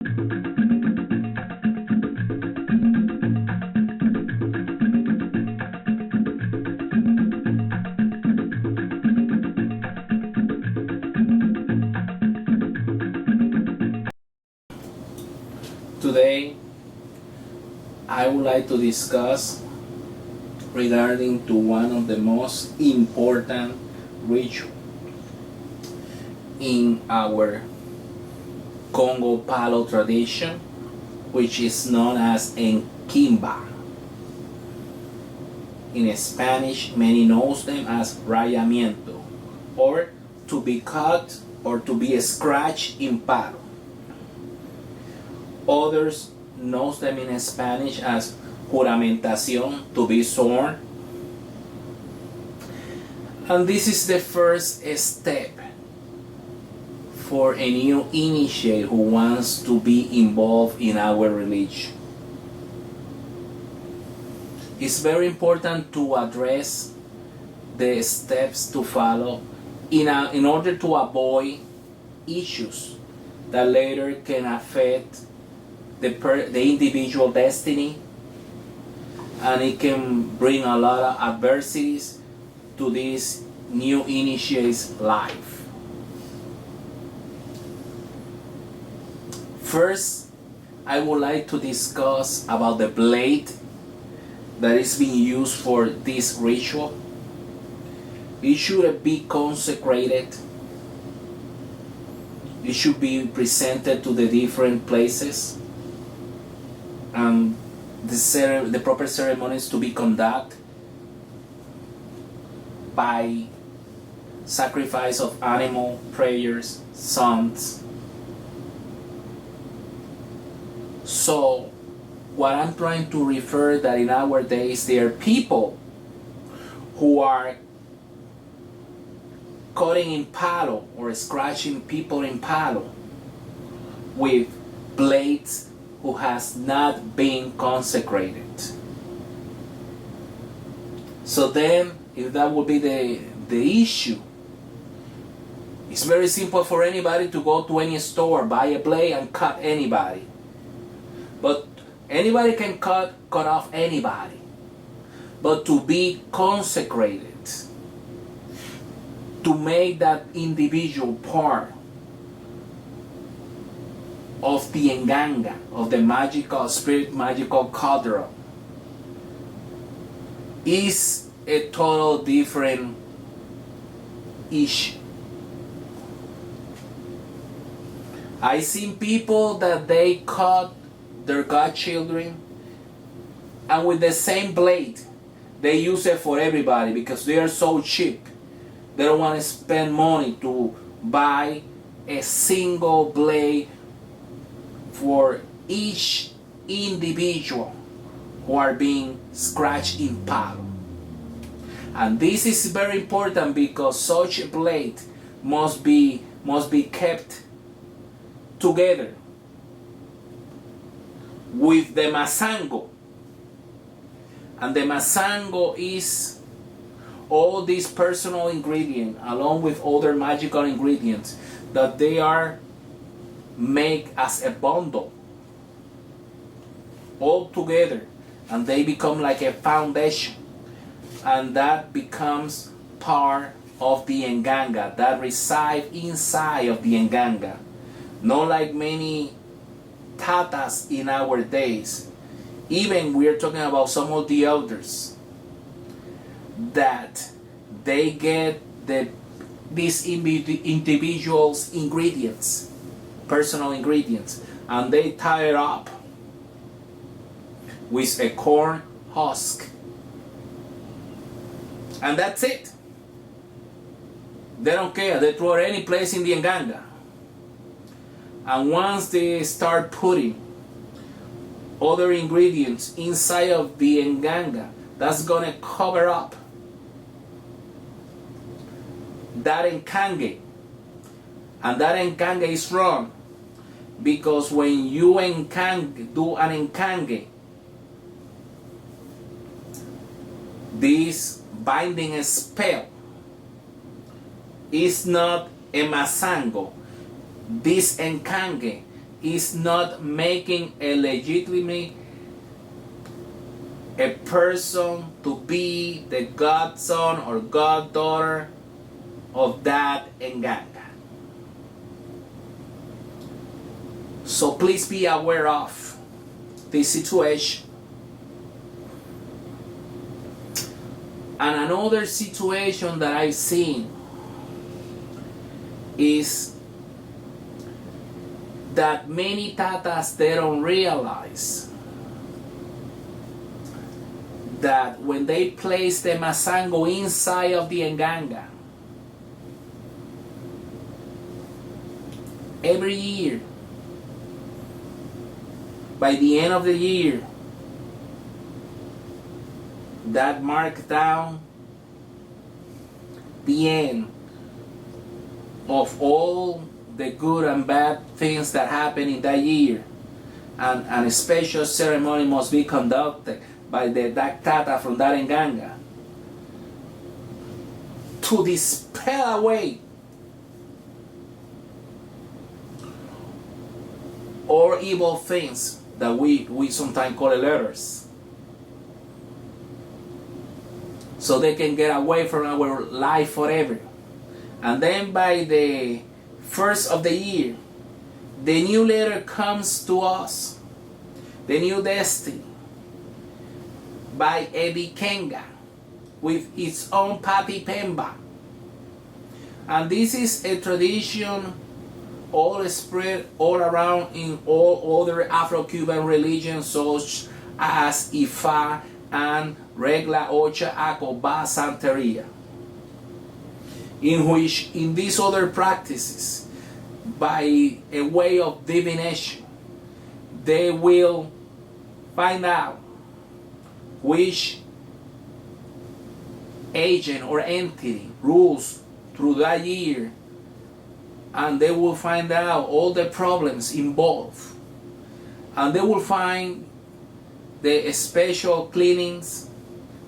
Today, I would like to discuss regarding to one of the most important rituals in our Congo Palo tradition, which is known as Nkimba. In Spanish, many knows them as rayamiento, or to be cut or to be scratched in palo. Others knows them in Spanish as juramentación, to be sworn. And this is the first step for a new initiate who wants to be involved in our religion. It's very important to address the steps to follow in order to avoid issues that later can affect the individual destiny, and it can bring a lot of adversities to this new initiate's life. First, I would like to discuss about the blade that is being used for this ritual. It should be consecrated. It should be presented to the different places, and the proper ceremonies to be conducted by sacrifice of animal, prayers, songs. So what I'm trying to refer that in our days there are people who are cutting in palo or scratching people in palo with blades who has not been consecrated. So then, if that would be the issue, it's very simple for anybody to go to any store, buy a blade and cut anybody. But anybody can cut off anybody. But to be consecrated, to make that individual part of the nganga, of the magical spirit, magical cauldron, is a total different issue. I seen people that they cut their godchildren, and with the same blade they use it for everybody because they are so cheap. They don't want to spend money to buy a single blade for each individual who are being scratched in palo. And this is very important because such a blade must be kept together with the masango. And the masango is all these personal ingredients along with other magical ingredients that they are make as a bundle all together, and they become like a foundation, and that becomes part of the nganga that reside inside of the nganga. Not like many tatas in our days. Even we're talking about some of the elders that they get these individuals' ingredients, personal ingredients, and they tie it up with a corn husk, and that's it. They don't care. They throw it any place in the nganga, and once they start putting other ingredients inside of the nganga, that's gonna cover up that nkange. And that nkange is wrong, because when you do an nkange, this binding spell is not a masango. This nkange is not making a legitimate a person to be the godson or goddaughter of that Nganga. So please be aware of this situation. And another situation that I've seen is that many tatas, they don't realize that when they place the masango inside of the Nganga, every year, by the end of the year, that mark down the end of all the good and bad things that happen in that year, and a special ceremony must be conducted by the tata from that Nganga to dispel away all evil things that we sometimes call letters, so they can get away from our life forever. And then by the first of the year, the new letter comes to us, the new destiny, by Eddie Kenga, with its own Pati Pemba. And this is a tradition all spread all around in all other Afro-Cuban religions such as Ifa and Regla Ocha Acoba Santeria, in which in these other practices, by a way of divination, they will find out which agent or entity rules through that year, and they will find out all the problems involved, and they will find the special cleanings,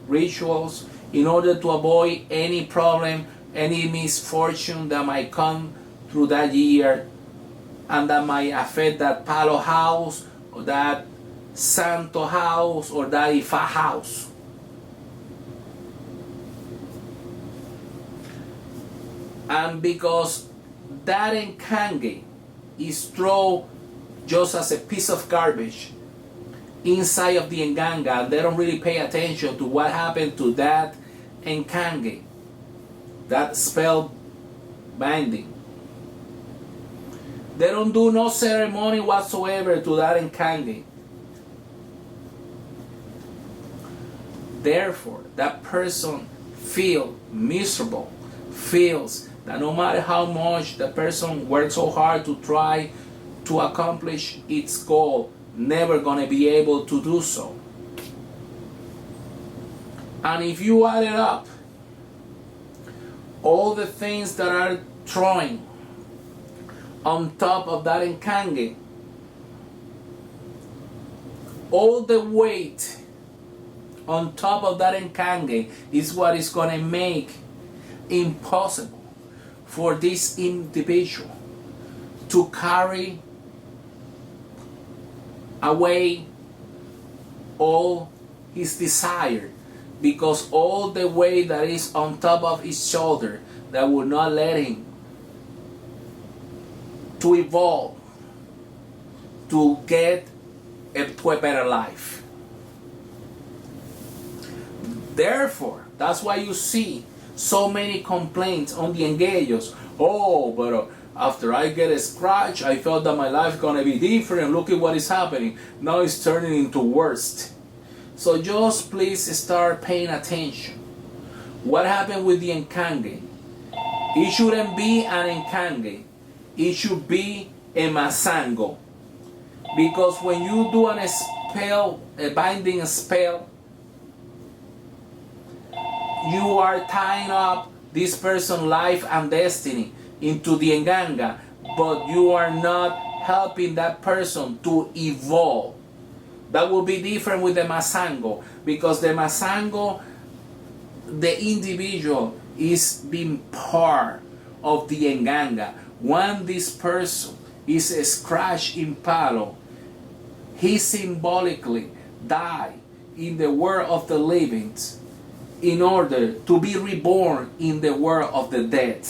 rituals, in order to avoid any problem, any misfortune that might come through that year, and that might affect that Palo house, or that Santo house, or that Ifa house. And because that Nkange is thrown just as a piece of garbage inside of the Nganga, and they don't really pay attention to what happened to that Nkange, that spell binding. They don't do no ceremony whatsoever to that Nkange. Therefore, that person feels miserable, feels that no matter how much the person works so hard to try to accomplish its goal, never gonna be able to do so. And if you add it up, all the things that are thrown on top of that Nkange, all the weight on top of that Nkange is what is going to make impossible for this individual to carry away all his desire, because all the weight that is on top of his shoulder that will not let him to evolve, to get to a better life. Therefore, that's why you see so many complaints on the engagos. Oh, but after I get a scratch, I felt that my life gonna be different. Look at what is happening. Now it's turning into worst. So just please start paying attention. What happened with the Nkange? It shouldn't be an Nkange. It should be a masango. Because when you do a spell, a binding spell, you are tying up this person's life and destiny into the Nganga, but you are not helping that person to evolve. That will be different with the Masango, because the Masango, the individual is being part of the Nganga. When this person is scratched in Palo, he symbolically died in the world of the living in order to be reborn in the world of the dead.